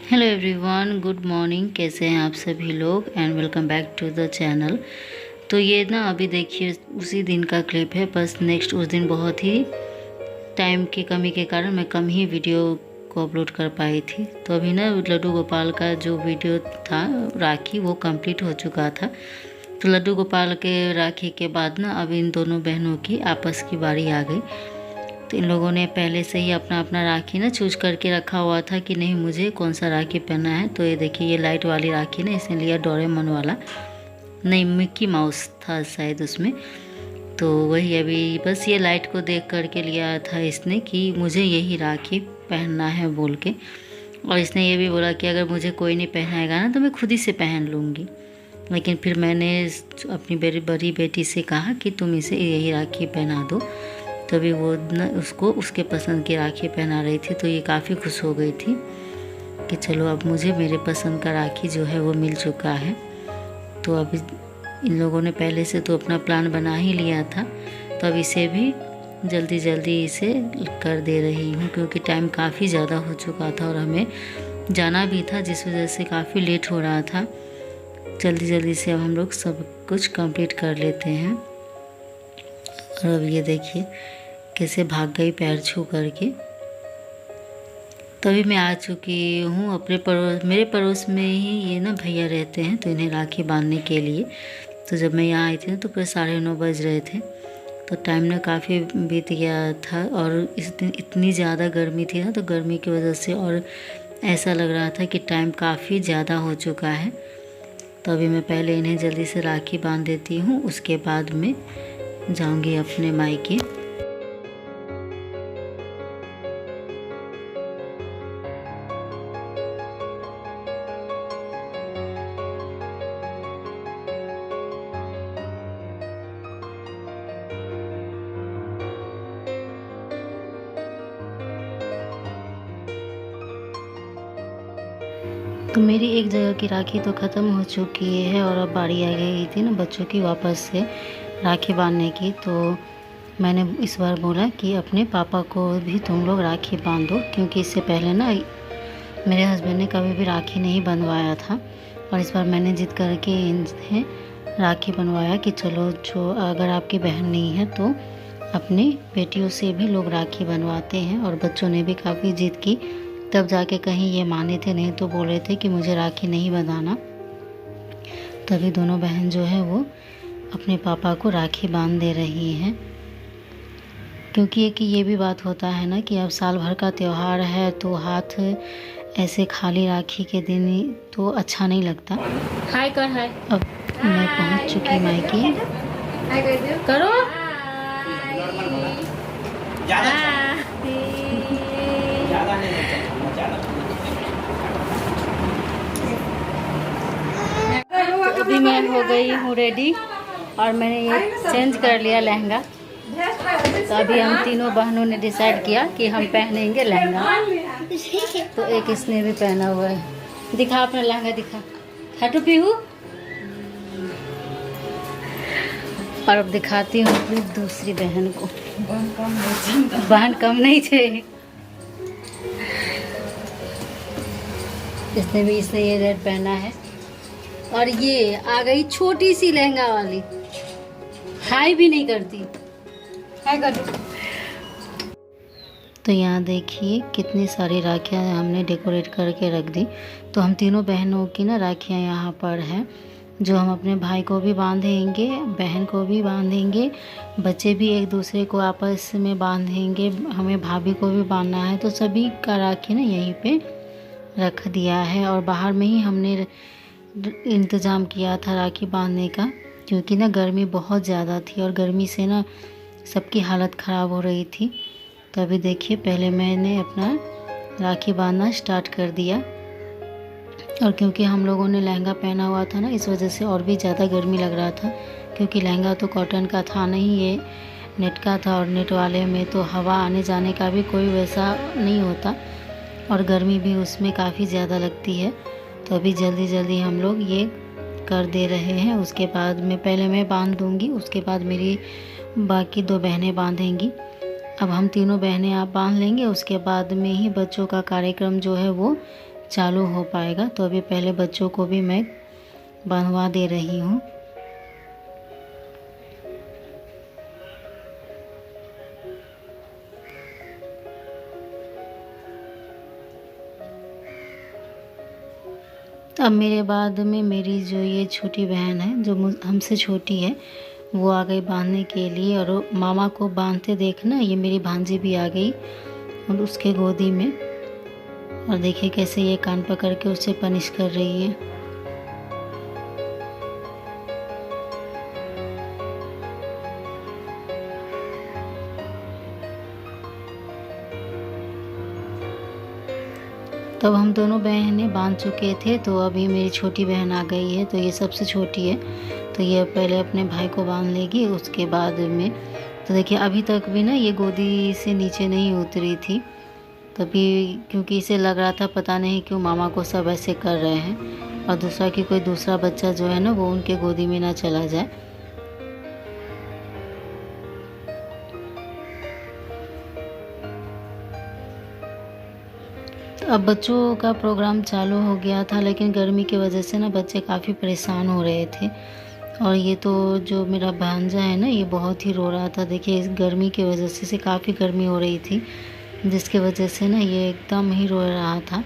Hello everyone, good morning. कैसे हैं आप सभी लोग and welcome back to the channel. तो ये ना अभी देखिए उसी दिन का क्लिप है, बस नेक्स्ट उस दिन बहुत ही टाइम की कमी के कारण मैं कम ही वीडियो को अपलोड कर पाई थी। तो अभी ना लड्डू गोपाल का जो वीडियो था राखी वो कंप्लीट हो चुका था। तो लड्डू गोपाल के राखी के बाद ना अब इन दोनों बहनों की आपस की बारी आ गई। तो इन लोगों ने पहले से ही अपना अपना राखी ना चूज करके रखा हुआ था कि नहीं मुझे कौन सा राखी पहनना है। तो ये देखिए ये लाइट वाली राखी ना इसने लिया डोरेमोन वाला, नहीं मिक्की माउस था शायद उसमें। तो वही अभी बस ये लाइट को देख करके लिया था इसने कि मुझे यही राखी पहनना है बोल के। और इसने ये भी बोला कि अगर मुझे कोई नहीं पहनाएगा ना तो मैं खुद ही से पहन लूँगी। लेकिन फिर मैंने अपनी बड़ी बेटी से कहा कि तुम इसे यही राखी पहना दो। तभी वो न उसको उसके पसंद की राखी पहना रही थी। तो ये काफ़ी खुश हो गई थी कि चलो अब मुझे मेरे पसंद का राखी जो है वो मिल चुका है। तो अभी इन लोगों ने पहले से तो अपना प्लान बना ही लिया था, तो अब इसे भी जल्दी जल्दी इसे कर दे रही हूँ क्योंकि टाइम काफ़ी ज़्यादा हो चुका था और हमें जाना भी था, जिस वजह से काफ़ी लेट हो रहा था। जल्दी जल्दी से अब हम लोग सब कुछ कंप्लीट कर लेते हैं। और अब ये देखिए कैसे भाग गई पैर छू करके। तभी मैं आ चुकी हूँ अपने मेरे पड़ोस में ही ये ना भैया रहते हैं, तो इन्हें राखी बांधने के लिए। तो जब मैं यहाँ आई थी ना तो फिर 9:30 बज रहे थे। तो टाइम ना काफ़ी बीत गया था और इस दिन इतनी ज़्यादा गर्मी थी ना, तो गर्मी की वजह से और ऐसा लग रहा था कि टाइम काफ़ी ज़्यादा हो चुका है। तो अभी मैं पहले इन्हें जल्दी से राखी बांध देती हूँ, उसके बाद में जाऊँगी अपने मायके। तो मेरी एक जगह की राखी तो ख़त्म हो चुकी है और अब बारी आ गई थी ना बच्चों की वापस से राखी बांधने की। तो मैंने इस बार बोला कि अपने पापा को भी तुम लोग राखी बांध दो, क्योंकि इससे पहले ना मेरे हस्बैंड ने कभी भी राखी नहीं बनवाया था और इस बार मैंने जिद करके इन्हें राखी बनवाया कि चलो जो अगर आपकी बहन नहीं है तो अपनी बेटियों से भी लोग राखी बनवाते हैं। और बच्चों ने भी काफ़ी जिद की, तब जाके कहीं ये माने थे, नहीं तो बोले थे कि मुझे राखी नहीं बनाना। तभी दोनों बहन जो है वो अपने पापा को राखी बांध दे रही हैं, क्योंकि एक ये भी बात होता है ना कि अब साल भर का त्यौहार है तो हाथ ऐसे खाली राखी के दिन ही तो अच्छा नहीं लगता। हाय कर हाय। अब मैं पहुंच चुकी मायके। करो अभी मैं हो गई हूँ रेडी और मैंने ये चेंज कर लिया लहंगा। तो अभी हम तीनों बहनों ने डिसाइड किया कि हम पहनेंगे लहंगा। तो एक इसने भी पहना हुआ है। दिखा अपना लहंगा दिखा। खाटू पीहू। और अब दिखाती हूँ अपनी दूसरी बहन को। बहन कम नहीं थे। इसने भी इसने ये रेड पहना है और ये आ गई छोटी सी लहंगा वाली, हाई भी नहीं करती। हाय कर। तो यहाँ देखिए कितनी सारी राखियाँ हमने डेकोरेट करके रख दी। तो हम तीनों बहनों की ना राखियाँ यहाँ पर हैं, जो हम अपने भाई को भी बांधेंगे, बहन को भी बांधेंगे, बच्चे भी एक दूसरे को आपस में बांधेंगे, हमें भाभी को भी बांधना है। तो सभी का राखी ना यहीं पे रख दिया है और बाहर में ही हमने इंतज़ाम किया था राखी बांधने का, क्योंकि ना गर्मी बहुत ज़्यादा थी और गर्मी से ना सबकी हालत ख़राब हो रही थी। तो अभी देखिए पहले मैंने अपना राखी बांधना स्टार्ट कर दिया और क्योंकि हम लोगों ने लहंगा पहना हुआ था ना, इस वजह से और भी ज़्यादा गर्मी लग रहा था, क्योंकि लहंगा तो कॉटन का था नहीं, ये नेट का था और नेट वाले में तो हवा आने जाने का भी कोई वैसा नहीं होता और गर्मी भी उसमें काफ़ी ज़्यादा लगती है। तो अभी जल्दी जल्दी हम लोग ये कर दे रहे हैं। उसके बाद में पहले मैं बांध दूँगी, उसके बाद मेरी बाकी दो बहनें बांधेंगी। अब हम तीनों बहनें आप बांध लेंगे, उसके बाद में ही बच्चों का कार्यक्रम जो है वो चालू हो पाएगा। तो अभी पहले बच्चों को भी मैं बंधवा दे रही हूँ। अब मेरे बाद में मेरी जो ये छोटी बहन है, जो हमसे छोटी है, वो आ गई बांधने के लिए। और मामा को बांधते देखना, ये मेरी भांजी भी आ गई और उसके गोदी में। और देखिए कैसे ये कान पकड़ के उसे पनिश कर रही है। तब हम दोनों बहनें बांध चुके थे, तो अभी मेरी छोटी बहन आ गई है। तो ये सबसे छोटी है, तो ये पहले अपने भाई को बांध लेगी, उसके बाद में। तो देखिए अभी तक भी ना ये गोदी से नीचे नहीं उतरी थी। तभी क्योंकि इसे लग रहा था पता नहीं क्यों मामा को सब ऐसे कर रहे हैं, और दूसरा कि कोई दूसरा बच्चा जो है ना वो उनके गोदी में ना चला जाए। अब बच्चों का प्रोग्राम चालू हो गया था, लेकिन गर्मी की वजह से ना बच्चे काफ़ी परेशान हो रहे थे। और ये तो जो मेरा भांजा है ना, ये बहुत ही रो रहा था। देखिए इस गर्मी की वजह से इसे काफ़ी गर्मी हो रही थी, जिसकी वजह से ना ये एकदम ही रो रहा था।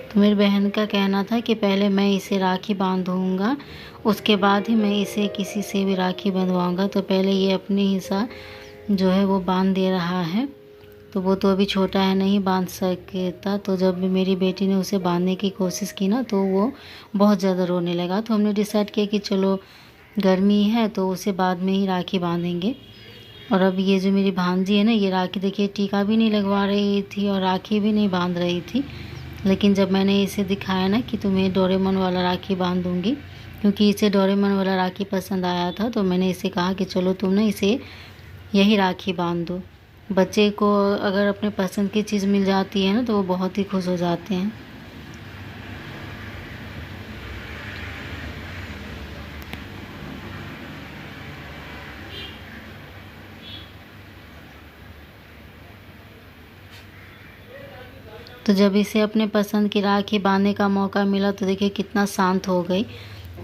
तो मेरी बहन का कहना था कि पहले मैं इसे राखी बांधूँगा, उसके बाद ही मैं इसे किसी से भी राखी बंधवाऊँगा। तो पहले ये अपने हिस्सा जो है वो बांध दे रहा है। तो वो तो अभी छोटा है, नहीं बांध सकता। तो जब मेरी बेटी ने उसे बांधने की कोशिश की ना, तो वो बहुत ज़्यादा रोने लगा। तो हमने डिसाइड किया कि चलो गर्मी है तो उसे बाद में ही राखी बांधेंगे। और अब ये जो मेरी भांजी है ना, ये राखी देखिए टीका भी नहीं लगवा रही थी और राखी भी नहीं बांध रही थी। लेकिन जब मैंने इसे दिखाया ना कि तुम्हें डोरेमोन वाला राखी बांध दूँगी, क्योंकि इसे डोरेमोन वाला राखी पसंद आया था, तो मैंने इसे कहा कि चलो तुम ना इसे यही राखी बांध दो। बच्चे को अगर अपने पसंद की चीज़ मिल जाती है ना, तो वो बहुत ही खुश हो जाते हैं। तो जब इसे अपने पसंद की राखी बांधने का मौका मिला, तो देखिए कितना शांत हो गई,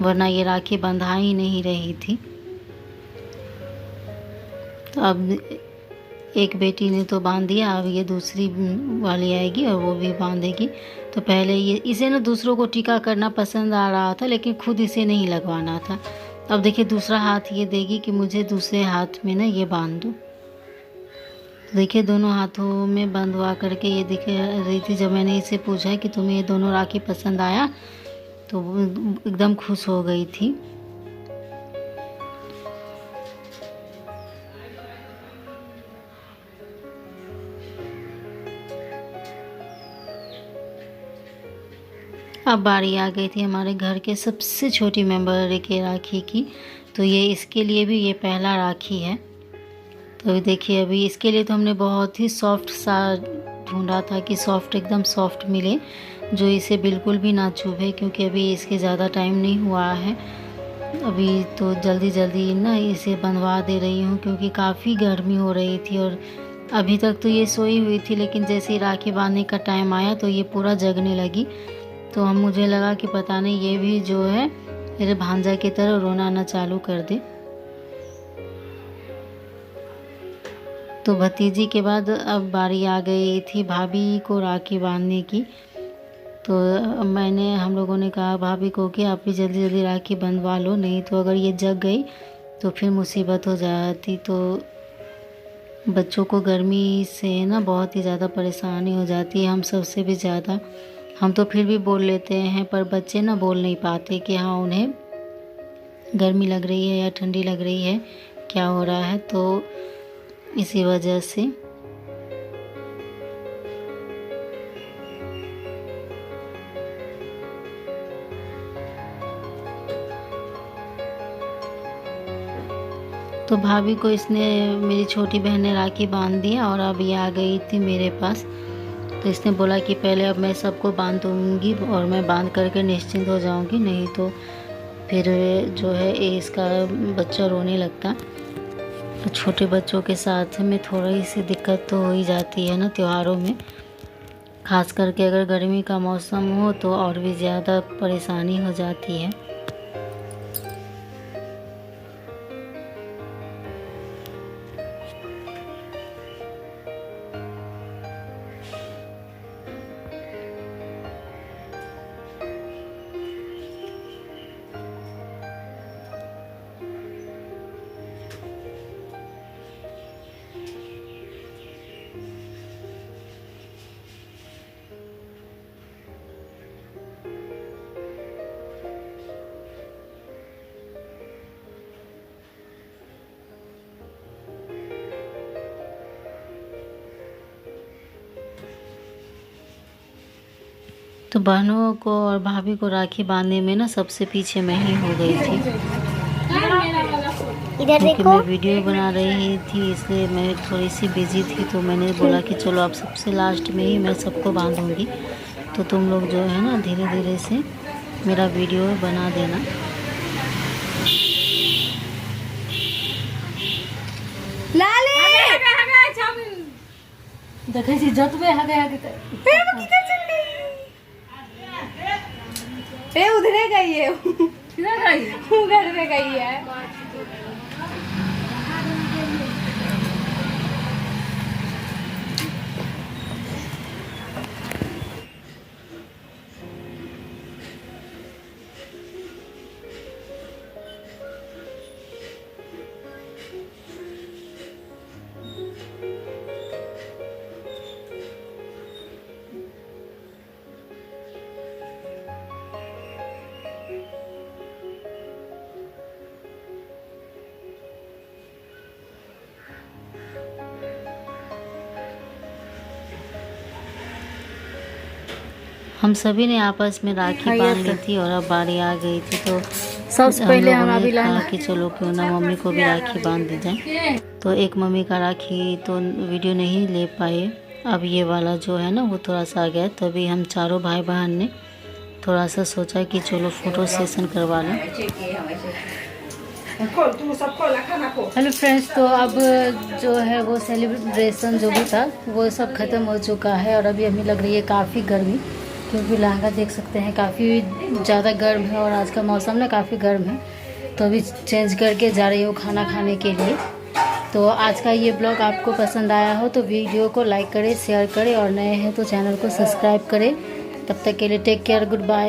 वरना ये राखी बंधा ही नहीं रही थी। तो अब एक बेटी ने तो बांध दिया, अब ये दूसरी वाली आएगी और वो भी बांधेगी। तो पहले ये इसे ना दूसरों को टीका करना पसंद आ रहा था, लेकिन खुद इसे नहीं लगवाना था। अब देखिए दूसरा हाथ ये देगी कि मुझे दूसरे हाथ में ना ये बांध दो। देखिए दोनों हाथों में बंधवा करके ये दिख रही थी। जब मैंने इसे पूछा कि तुम्हें ये दोनों राखी पसंद आया, तो वो एकदम खुश हो गई थी। अब बारी आ गई थी हमारे घर के सबसे छोटी मेंबर के राखी की। तो ये इसके लिए भी ये पहला राखी है। तो देखिए अभी इसके लिए तो हमने बहुत ही सॉफ्ट सा ढूंढा था कि सॉफ्ट एकदम सॉफ्ट मिले, जो इसे बिल्कुल भी ना चुभे, क्योंकि अभी इसके ज़्यादा टाइम नहीं हुआ है। अभी तो जल्दी जल्दी ना इसे बंधवा दे रही हूँ, क्योंकि काफ़ी गर्मी हो रही थी। और अभी तक तो ये सोई हुई थी, लेकिन जैसे ही राखी बांधने का टाइम आया तो ये पूरा जगने लगी। तो हम मुझे लगा कि पता नहीं ये भी जो है मेरे भांजा की तरह रोना ना चालू कर दे। तो भतीजी के बाद अब बारी आ गई थी भाभी को राखी बांधने की। तो हम लोगों ने कहा भाभी को कि आप भी जल्दी जल्दी राखी बंधवा लो, नहीं तो अगर ये जग गई तो फिर मुसीबत हो जाती। तो बच्चों को गर्मी से ना बहुत ही ज़्यादा परेशानी हो जाती है, हम सबसे भी ज़्यादा। हम तो फिर भी बोल लेते हैं, पर बच्चे ना बोल नहीं पाते कि हाँ उन्हें गर्मी लग रही है या ठंडी लग रही है, क्या हो रहा है। तो इसी वजह से तो भाभी को इसने मेरी छोटी बहन ने राखी बांध दिया, और अब ये आ गई थी मेरे पास। तो इसने बोला कि पहले अब मैं सबको बांध दूँगी और मैं बांध करके निश्चिंत हो जाऊँगी, नहीं तो फिर जो है इसका बच्चा रोने लगता। छोटे बच्चों के साथ में थोड़ी सी दिक्कत तो हो ही जाती है ना त्योहारों में, ख़ास करके अगर गर्मी का मौसम हो तो और भी ज़्यादा परेशानी हो जाती है। तो बहनों को और भाभी को राखी बांधने में ना सबसे पीछे मैं ही हो गई थी, क्योंकि मैं वीडियो बना रही थी, इसलिए मैं थोड़ी सी बिजी थी। तो मैंने बोला कि चलो अब सबसे लास्ट में ही मैं सबको बांधूंगी, तो तुम लोग जो है ना धीरे धीरे से मेरा वीडियो बना देना। देखे छी जतबे हगे हगे पे उधरे गई है, किधर गई? घर में गई है। हम सभी ने आपस में राखी बांध ली थी और अब बारी आ गई थी, तो सबसे पहले हम अभी कहा कि चलो क्यों ना मम्मी को भी राखी बांध दी जाए। तो एक मम्मी का राखी तो वीडियो नहीं ले पाए, अब ये वाला जो है ना वो थोड़ा सा आ गया। तो अभी हम चारों भाई बहन ने थोड़ा सा सोचा कि चलो फ़ोटो सेशन करवा लें। हेलो फ्रेंड्स, तो अब जो है वो सेलिब्रेशन जो भी था वो सब ख़त्म हो चुका है और अभी हमें लग रही है काफ़ी गर्मी, क्योंकि लहंगा देख सकते हैं काफ़ी ज़्यादा गर्म है और आज का मौसम ना काफ़ी गर्म है। तो अभी चेंज करके जा रही हूँ खाना खाने के लिए। तो आज का ये ब्लॉग आपको पसंद आया हो तो वीडियो को लाइक करें, शेयर करें और नए हैं तो चैनल को सब्सक्राइब करें। तब तक के लिए टेक केयर, गुड बाय।